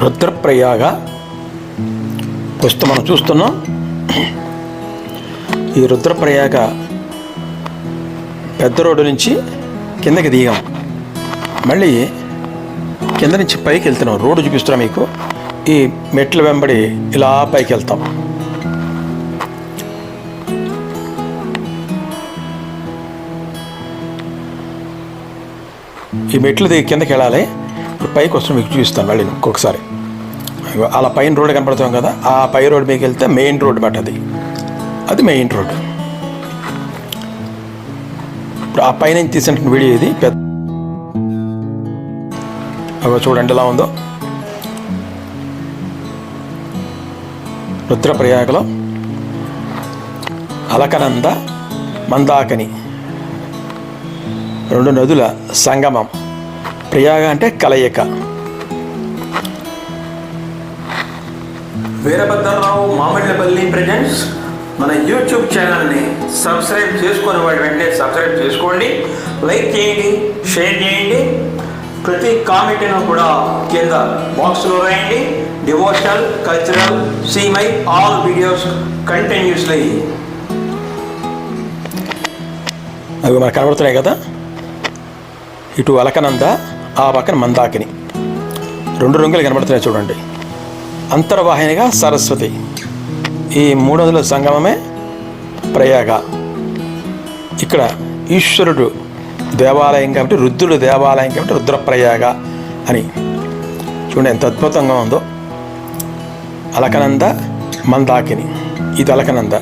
రుద్రప్రయాగ ప్రస్తుతం మనం చూస్తున్నాం. ఈ రుద్రప్రయాగ పెద్ద రోడ్డు నుంచి కిందకి దిగాం, మళ్ళీ కింద నుంచి పైకి వెళ్తున్నాం. రోడ్డు చూపిస్తున్నాం మీకు. ఈ మెట్ల వెంబడి ఇలా పైకి వెళ్తాం. ఈ మెట్లు దిగి కిందకి వెళ్ళాలి. ఇప్పుడు పైకి వస్తున్నాం, మీకు చూపిస్తాను మళ్ళీ ఇంకొకసారి. అలా పైన రోడ్డు కనపడుతాం కదా, ఆ పై రోడ్డు మీకు వెళ్తే మెయిన్ రోడ్డు మాట. అది మెయిన్ రోడ్డు. ఇప్పుడు ఆ పైన తీసినటువంటి వీడియో ఇది. పెద్ద చూడండి ఎలా ఉందో. రుద్రప్రయాగలో అలకనంద మందాకిని రెండు నదుల సంగమం. ప్రయాగ అంటే కలయిక. వీరభద్రరావు మామిళ్ళపల్లి ప్రెజెంట్స్ మన యూట్యూబ్ ఛానల్ని సబ్స్క్రైబ్ చేసుకునే వాడి వెంటనే సబ్స్క్రైబ్ చేసుకోండి, లైక్ చేయండి, షేర్ చేయండి. ప్రతి కామెంట్ను కూడా కింద బాక్స్లో రాయండి. Devotional, cultural, see my all videos continuously. అవి మనకు కనబడుతున్నాయి కదా. ఇటు అలకనంద, ఆ పక్కన మందాకిని, రెండు రంగులు కనబడుతున్నాయి చూడండి. అంతర్వాహినిగా సరస్వతి. ఈ మూడు నదుల సంగమమే ప్రయాగ. ఇక్కడ ఈశ్వరుడు దేవాలయం కాబట్టి, రుద్రుడు దేవాలయం కాబట్టి రుద్రప్రయాగ అని. చూడండి ఎంత అద్భుతంగా ఉందో. అలకనంద మందాకిని, ఇది అలకనంద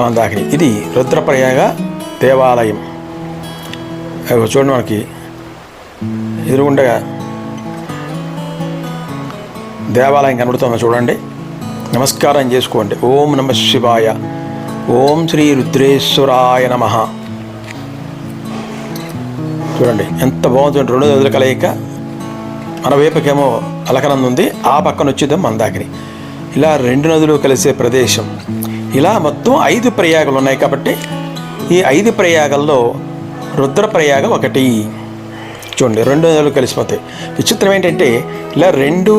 మందాకిని, ఇది రుద్రప్రయాగ దేవాలయం. చూడండి మనకి ఎదురుగుండగా దేవాలయం కనబడుతుందో చూడండి. నమస్కారం చేసుకోండి. ఓం నమ శివాయ, ఓం శ్రీ రుద్రేశ్వరాయ నమ. చూడండి ఎంత బాగుంది. రెండు నదుల కలయిక. మన వైపుకేమో అలకనంద ఉంది, ఆ పక్కన వచ్చేదో మందాకిని. ఇలా రెండు నదులు కలిసే ప్రదేశం. ఇలా మొత్తం 5 ప్రయాగలు ఉన్నాయి కాబట్టి ఈ 5 ప్రయాగల్లో రుద్రప్రయాగ ఒకటి. చూడండి రెండు నదులు కలిసిపోతాయి. విచిత్రం ఏంటంటే ఇలా రెండు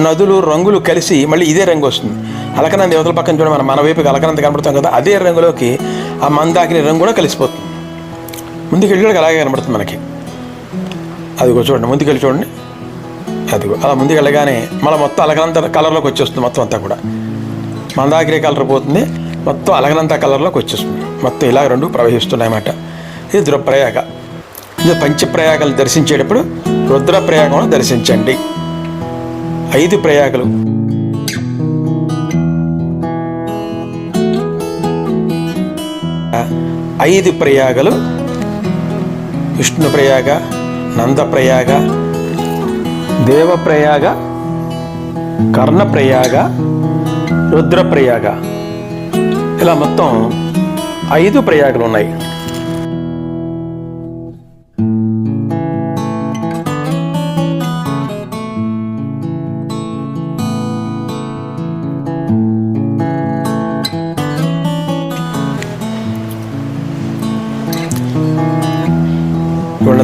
నదులు రంగులు కలిసి మళ్ళీ ఇదే రంగు వస్తుంది. అలకనంద యువతల పక్కన చూడండి, మన వైపుకి అలకనంద కనబడుతాం కదా, అదే రంగులోకి ఆ మందాకిని రంగు కూడా కలిసిపోతుంది. ముందుకెళ్ళి కూడా అలాగే కనబడుతుంది మనకి. అదిగో చూడండి, ముందుకెళ్ళి చూడండి. అదిగో అలా ముందుకు వెళ్ళగానే మళ్ళీ మొత్తం అలకనంద కలర్లోకి వచ్చేస్తుంది. మొత్తం అంతా కూడా మందాకిని కలర్ పోతుంది, మొత్తం అలకనంద కలర్లోకి వచ్చేస్తుంది. మొత్తం ఇలా రెండు ప్రవహిస్తున్నాయి అన్నమాట. ఇది రుద్రప్రయాగ. ఇది పంచప్రయాగాలు దర్శించేటప్పుడు రుద్రప్రయాగం దర్శించండి. 5 ప్రయాగలు. ఐదు ప్రయాగలు: విష్ణుప్రయాగ, నందప్రయాగ, దేవప్రయాగ, కర్ణప్రయాగ, రుద్రప్రయాగ. ఇలా మొత్తం 5 ప్రయాగలు ఉన్నాయి.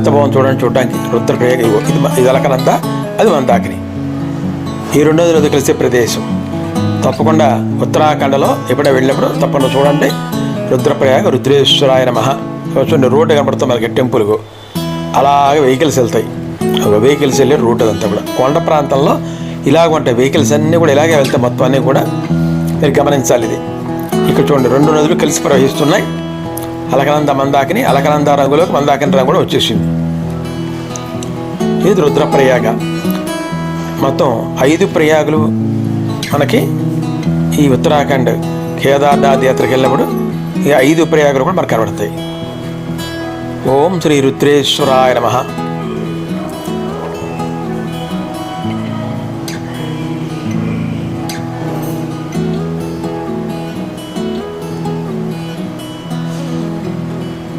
ఎంత బాగుంది చూడండి. చూడడానికి రుద్రప్రయాగ. ఇది అలకనంద, అది మందాకిని. ఈ రెండు నదులు కలిసే ప్రదేశం. తప్పకుండా ఉత్తరాఖండలో ఎప్పుడైనా వెళ్ళినప్పుడు తప్పకుండా చూడండి. రుద్రప్రయాగ రుద్రేశ్వరాయ నమః. చూడండి రోడ్డు కనపడుతుంది మనకి, టెంపుల్కు అలాగే వెహికల్స్ వెళ్తాయి. వెహికల్స్ వెళ్ళే రూట్ అదంతా కూడా కొండ ప్రాంతంలో ఇలాగ ఉంటాయి. వెహికల్స్ అన్నీ కూడా ఇలాగే వెళ్తాయి. మొత్తం అన్నీ కూడా మీరు గమనించాలి. ఇది ఇక్కడ చూడండి, రెండు నదులు కలిసి ప్రవహిస్తున్నాయి. అలకనంద మందాకిని, అలకనంద రంగులోకి మందాకిని రంగు కూడా వచ్చేసింది. ఇది రుద్రప్రయాగ. మొత్తం 5 ప్రయాగలు మనకి ఈ ఉత్తరాఖండ్ కేదార్నాథ్ యాత్రకి వెళ్ళినప్పుడు ఈ 5 ప్రయాగలు కూడా మనకు కనబడతాయి. ఓం శ్రీ రుద్రేశ్వరాయ నమః.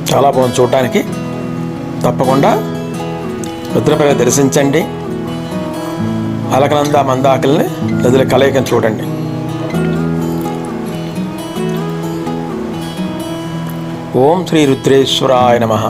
చాలా బాగుంది చూడటానికి. తప్పకుండా రుద్రప్రయాగ దర్శించండి. అలకనంద మందాకిల్ని నదుల కలయికను చూడండి. ఓం శ్రీ రుద్రేశ్వరాయ నమః.